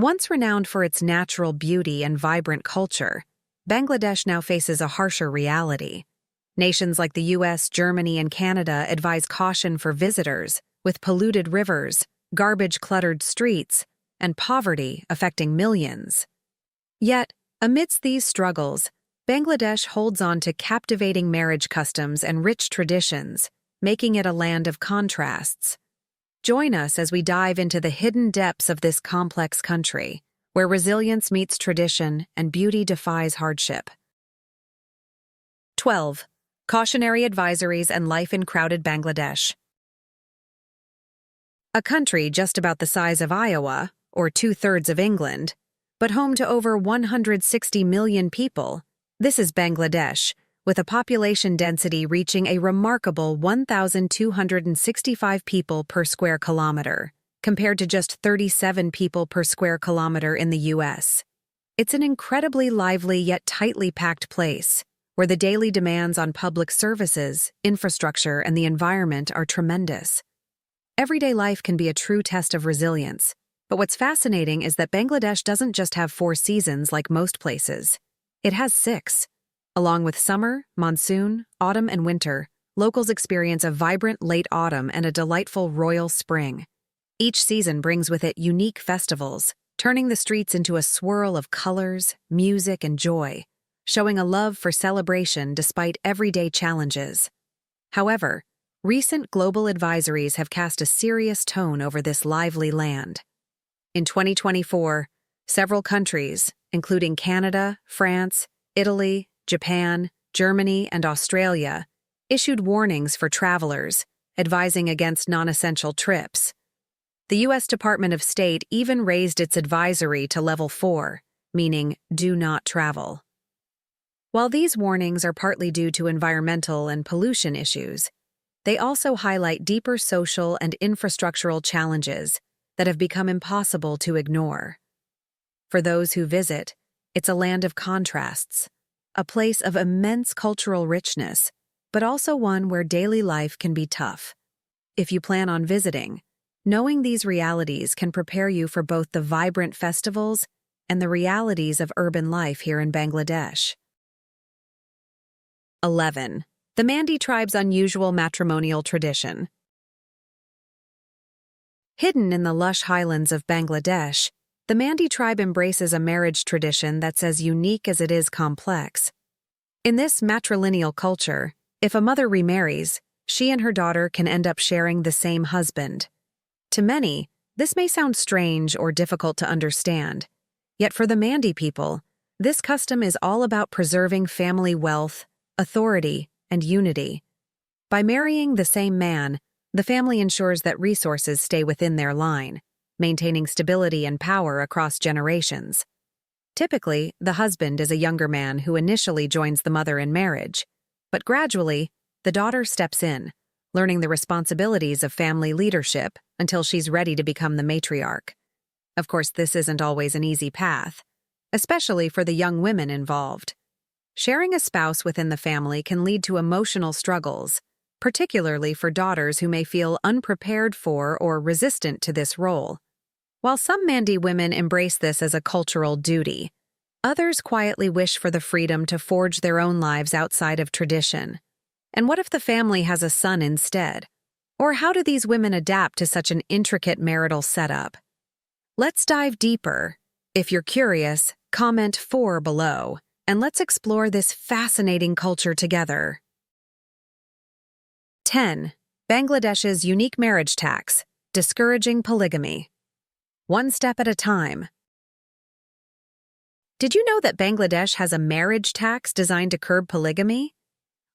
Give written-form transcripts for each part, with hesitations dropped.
Once renowned for its natural beauty and vibrant culture, Bangladesh now faces a harsher reality. Nations like the US, Germany, and Canada advise caution for visitors, with polluted rivers, garbage-cluttered streets, and poverty affecting millions. Yet, amidst these struggles, Bangladesh holds on to captivating marriage customs and rich traditions, making it a land of contrasts. Join us as we dive into the hidden depths of this complex country, where resilience meets tradition and beauty defies hardship. 12. Cautionary advisories and life in crowded Bangladesh. A country just about the size of Iowa, or 2/3 of England, but home to over 160 million people, this is Bangladesh, with a population density reaching a remarkable 1,265 people per square kilometer, compared to just 37 people per square kilometer in the US. It's an incredibly lively yet tightly packed place, where the daily demands on public services, infrastructure, and the environment are tremendous. Everyday life can be a true test of resilience, but what's fascinating is that Bangladesh doesn't just have 4 seasons like most places. It has 6. Along with summer, monsoon, autumn, and winter, locals experience a vibrant late autumn and a delightful royal spring. Each season brings with it unique festivals, turning the streets into a swirl of colors, music, and joy, showing a love for celebration despite everyday challenges. However, recent global advisories have cast a serious tone over this lively land. In 2024, several countries, including Canada, France, Italy, Japan, Germany, and Australia, issued warnings for travelers, advising against non-essential trips. The U.S. Department of State even raised its advisory to level 4, meaning do not travel. While these warnings are partly due to environmental and pollution issues, they also highlight deeper social and infrastructural challenges that have become impossible to ignore. For those who visit, it's a land of contrasts, a place of immense cultural richness, but also one where daily life can be tough. If you plan on visiting, knowing these realities can prepare you for both the vibrant festivals and the realities of urban life here in Bangladesh. 11. The Mandy tribe's unusual matrimonial tradition. Hidden in the lush highlands of Bangladesh, the Mandy tribe embraces a marriage tradition that's as unique as it is complex. In this matrilineal culture, if a mother remarries, she and her daughter can end up sharing the same husband. To many, this may sound strange or difficult to understand, yet for the Mandy people, this custom is all about preserving family wealth, authority, and unity. By marrying the same man, the family ensures that resources stay within their line, maintaining stability and power across generations. Typically, the husband is a younger man who initially joins the mother in marriage, but gradually, the daughter steps in, learning the responsibilities of family leadership until she's ready to become the matriarch. Of course, this isn't always an easy path, especially for the young women involved. Sharing a spouse within the family can lead to emotional struggles, particularly for daughters who may feel unprepared for or resistant to this role. While some Mandy women embrace this as a cultural duty, others quietly wish for the freedom to forge their own lives outside of tradition. And what if the family has a son instead? Or how do these women adapt to such an intricate marital setup? Let's dive deeper. If you're curious, comment 4 below, and let's explore this fascinating culture together. 10. Bangladesh's unique marriage tax, discouraging polygamy. One step at a time. Did you know that Bangladesh has a marriage tax designed to curb polygamy?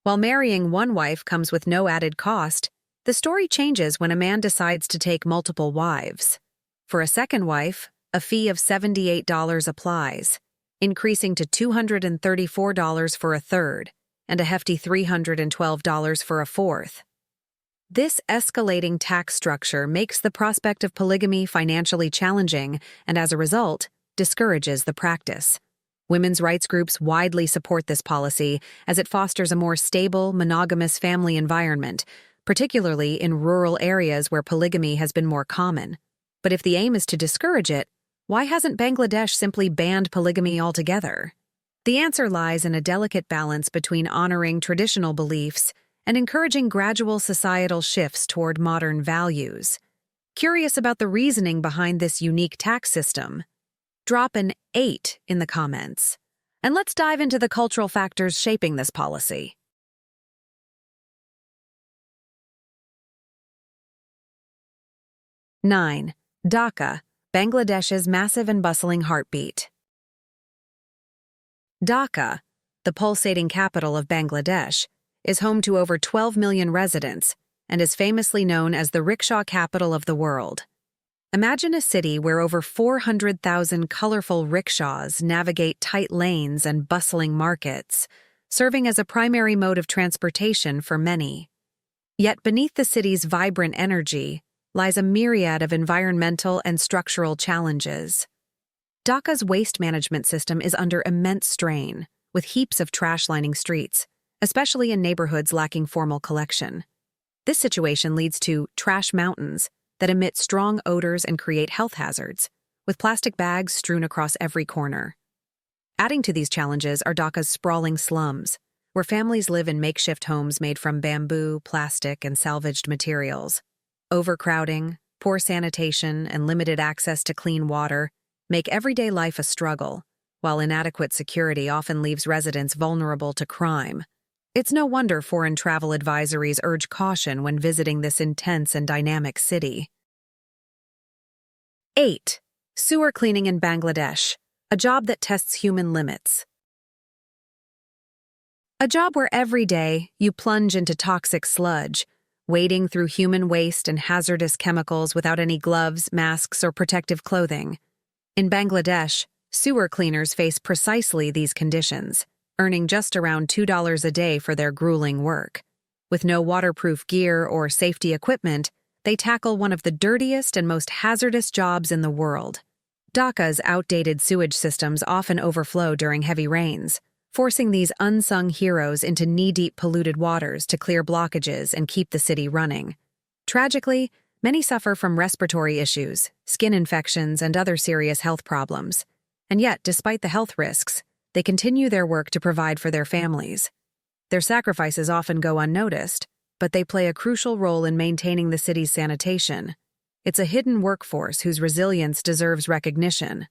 While marrying one wife comes with no added cost, the story changes when a man decides to take multiple wives. For a second wife, a fee of $78 applies, increasing to $234 for a third, and a hefty $312 for a fourth. This escalating tax structure makes the prospect of polygamy financially challenging and, as a result, discourages the practice. Women's rights groups widely support this policy as it fosters a more stable, monogamous family environment, particularly in rural areas where polygamy has been more common. But if the aim is to discourage it, Why hasn't Bangladesh simply banned polygamy altogether? The answer lies in a delicate balance between honoring traditional beliefs and encouraging gradual societal shifts toward modern values. Curious about the reasoning behind this unique tax system? Drop an 8 in the comments, and let's dive into the cultural factors shaping this policy. Nine. Dhaka, Bangladesh's massive and bustling heartbeat. Dhaka, the pulsating capital of Bangladesh, is home to over 12 million residents and is famously known as the rickshaw capital of the world. Imagine a city where over 400,000 colorful rickshaws navigate tight lanes and bustling markets, serving as a primary mode of transportation for many. Yet beneath the city's vibrant energy lies a myriad of environmental and structural challenges. Dhaka's waste management system is under immense strain, with heaps of trash lining streets, especially in neighborhoods lacking formal collection. This situation leads to trash mountains that emit strong odors and create health hazards, with plastic bags strewn across every corner. Adding to these challenges are Dhaka's sprawling slums, where families live in makeshift homes made from bamboo, plastic, and salvaged materials. Overcrowding, poor sanitation, and limited access to clean water make everyday life a struggle, while inadequate security often leaves residents vulnerable to crime. It's no wonder foreign travel advisories urge caution when visiting this intense and dynamic city. 8. Sewer cleaning in Bangladesh, a job that tests human limits. A job where every day you plunge into toxic sludge, wading through human waste and hazardous chemicals without any gloves, masks, or protective clothing. In Bangladesh, sewer cleaners face precisely these conditions, earning just around $2 a day for their grueling work. With no waterproof gear or safety equipment, they tackle one of the dirtiest and most hazardous jobs in the world. Dhaka's outdated sewage systems often overflow during heavy rains, forcing these unsung heroes into knee-deep polluted waters to clear blockages and keep the city running. Tragically, many suffer from respiratory issues, skin infections, and other serious health problems. And yet, despite the health risks, they continue their work to provide for their families. Their sacrifices often go unnoticed, but they play a crucial role in maintaining the city's sanitation. It's a hidden workforce whose resilience deserves recognition.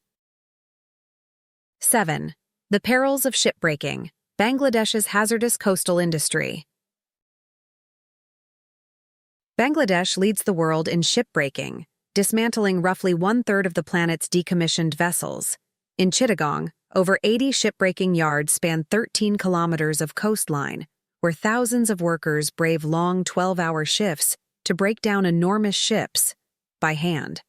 7. The perils of shipbreaking, Bangladesh's hazardous coastal industry. Bangladesh leads the world in shipbreaking, dismantling roughly 1/3 of the planet's decommissioned vessels. In Chittagong, over 80 shipbreaking yards span 13 kilometers of coastline, where thousands of workers brave long 12-hour shifts to break down enormous ships by hand.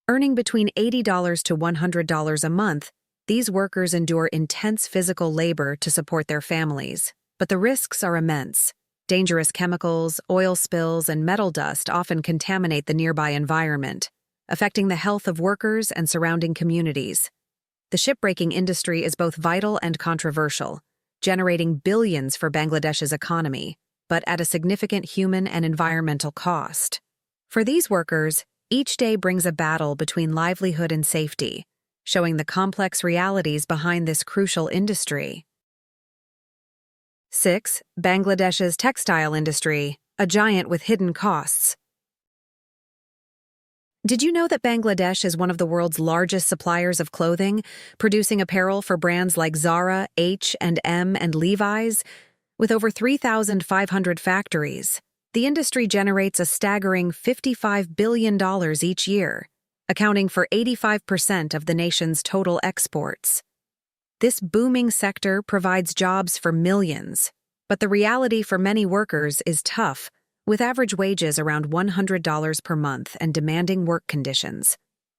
Earning between $80 to $100 a month, these workers endure intense physical labor to support their families, but the risks are immense. Dangerous chemicals, oil spills, and metal dust often contaminate the nearby environment, affecting the health of workers and surrounding communities. The shipbreaking industry is both vital and controversial, generating billions for Bangladesh's economy, but at a significant human and environmental cost. For these workers, each day brings a battle between livelihood and safety, showing the complex realities behind this crucial industry. 6. Bangladesh's textile industry, a giant with hidden costs. Did you know that Bangladesh is one of the world's largest suppliers of clothing, producing apparel for brands like Zara, H&M, and Levi's? With over 3,500 factories, the industry generates a staggering $55 billion each year, accounting for 85% of the nation's total exports. This booming sector provides jobs for millions, but the reality for many workers is tough, with average wages around $100 per month and demanding work conditions.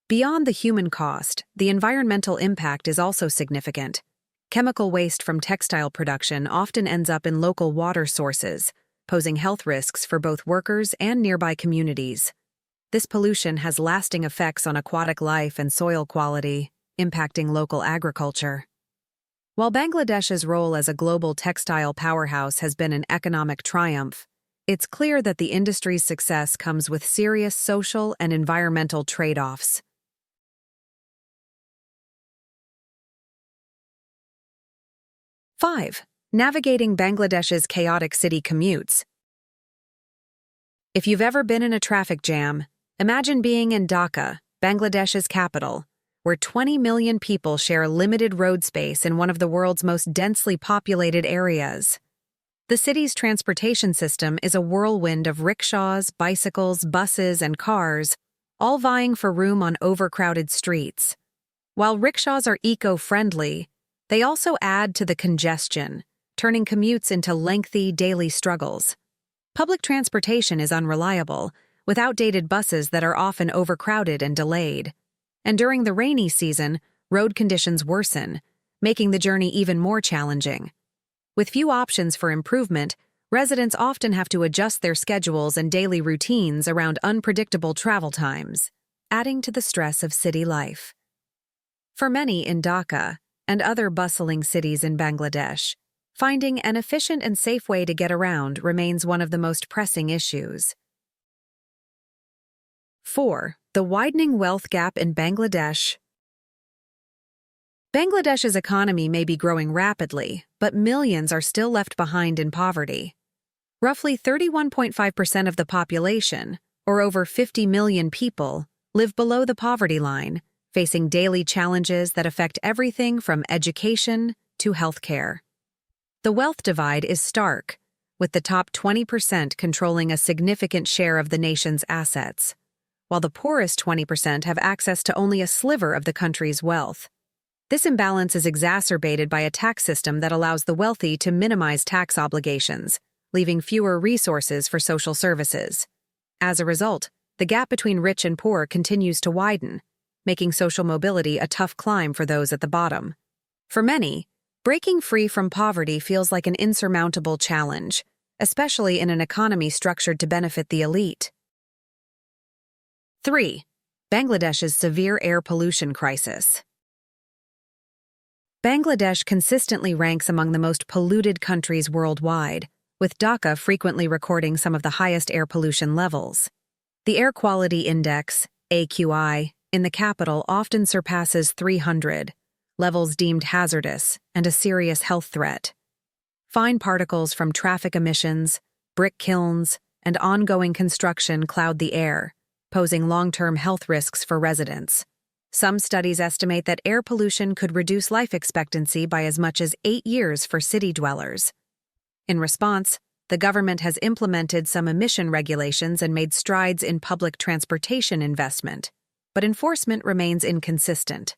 Beyond the human cost, the environmental impact is also significant. Chemical waste from textile production often ends up in local water sources, posing health risks for both workers and nearby communities. This pollution has lasting effects on aquatic life and soil quality, impacting local agriculture. While Bangladesh's role as a global textile powerhouse has been an economic triumph, it's clear that the industry's success comes with serious social and environmental trade-offs. 5. Navigating Bangladesh's chaotic city commutes. If you've ever been in a traffic jam, imagine being in Dhaka, Bangladesh's capital, where 20 million people share limited road space in one of the world's most densely populated areas. The city's transportation system is a whirlwind of rickshaws, bicycles, buses, and cars, all vying for room on overcrowded streets. While rickshaws are eco-friendly, they also add to the congestion, turning commutes into lengthy daily struggles. Public transportation is unreliable, with outdated buses that are often overcrowded and delayed. And during the rainy season, road conditions worsen, making the journey even more challenging. With few options for improvement, residents often have to adjust their schedules and daily routines around unpredictable travel times, adding to the stress of city life. For many in Dhaka and other bustling cities in Bangladesh, finding an efficient and safe way to get around remains one of the most pressing issues. 4. The widening wealth gap in Bangladesh. Bangladesh's economy may be growing rapidly, but millions are still left behind in poverty. Roughly 31.5% of the population, or over 50 million people, live below the poverty line, facing daily challenges that affect everything from education to healthcare. The wealth divide is stark, with the top 20% controlling a significant share of the nation's assets, while the poorest 20% have access to only a sliver of the country's wealth. This imbalance is exacerbated by a tax system that allows the wealthy to minimize tax obligations, leaving fewer resources for social services. As a result, the gap between rich and poor continues to widen, making social mobility a tough climb for those at the bottom. For many, breaking free from poverty feels like an insurmountable challenge, especially in an economy structured to benefit the elite. 3. Bangladesh's severe air pollution crisis. Bangladesh consistently ranks among the most polluted countries worldwide, with Dhaka frequently recording some of the highest air pollution levels. The Air Quality Index, AQI, in the capital often surpasses 300, levels deemed hazardous and a serious health threat. Fine particles from traffic emissions, brick kilns, and ongoing construction cloud the air, posing long-term health risks for residents. Some studies estimate that air pollution could reduce life expectancy by as much as 8 years for city dwellers. In response, the government has implemented some emission regulations and made strides in public transportation investment, but enforcement remains inconsistent.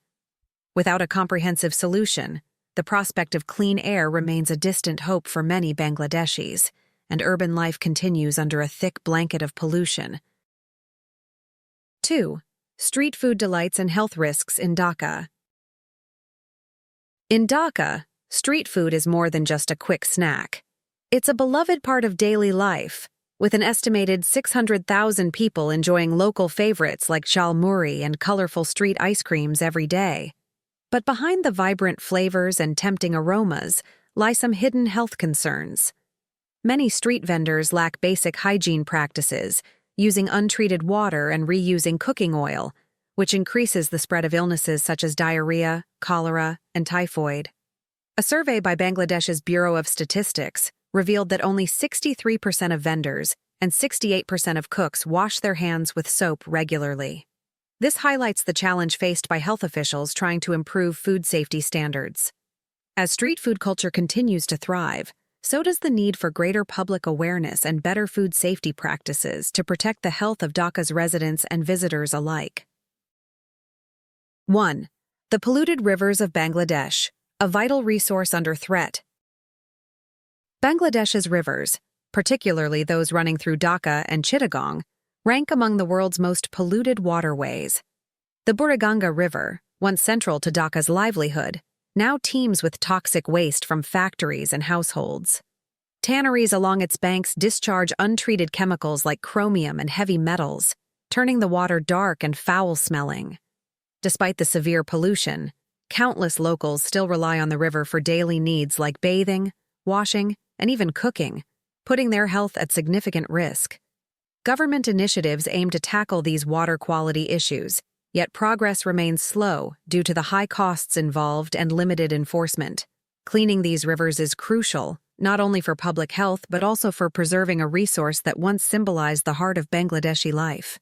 Without a comprehensive solution, the prospect of clean air remains a distant hope for many Bangladeshis, and urban life continues under a thick blanket of pollution. 2. Street food delights and health risks in Dhaka. In Dhaka, street food is more than just a quick snack. It's a beloved part of daily life, with an estimated 600,000 people enjoying local favorites like shalmuri and colorful street ice creams every day. But behind the vibrant flavors and tempting aromas lie some hidden health concerns. Many street vendors lack basic hygiene practices, using untreated water and reusing cooking oil, which increases the spread of illnesses such as diarrhea, cholera, and typhoid. A survey by Bangladesh's Bureau of Statistics revealed that only 63% of vendors and 68% of cooks wash their hands with soap regularly. This highlights the challenge faced by health officials trying to improve food safety standards. As street food culture continues to thrive, so does the need for greater public awareness and better food safety practices to protect the health of Dhaka's residents and visitors alike. 1. The polluted rivers of Bangladesh, a vital resource under threat. Bangladesh's rivers, particularly those running through Dhaka and Chittagong, rank among the world's most polluted waterways. The Buriganga River, once central to Dhaka's livelihood, now teems with toxic waste from factories and households. Tanneries along its banks discharge untreated chemicals like chromium and heavy metals, turning the water dark and foul-smelling. Despite the severe pollution, countless locals still rely on the river for daily needs like bathing, washing, and even cooking, putting their health at significant risk. Government initiatives aim to tackle these water quality issues, yet progress remains slow due to the high costs involved and limited enforcement. Cleaning these rivers is crucial, not only for public health but also for preserving a resource that once symbolized the heart of Bangladeshi life.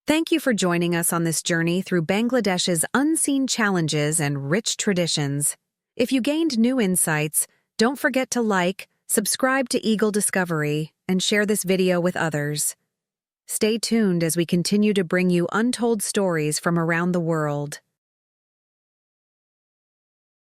Thank you for joining us on this journey through Bangladesh's unseen challenges and rich traditions. If you gained new insights, don't forget to like, subscribe to Eagle Discovery, and share this video with others. Stay tuned as we continue to bring you untold stories from around the world.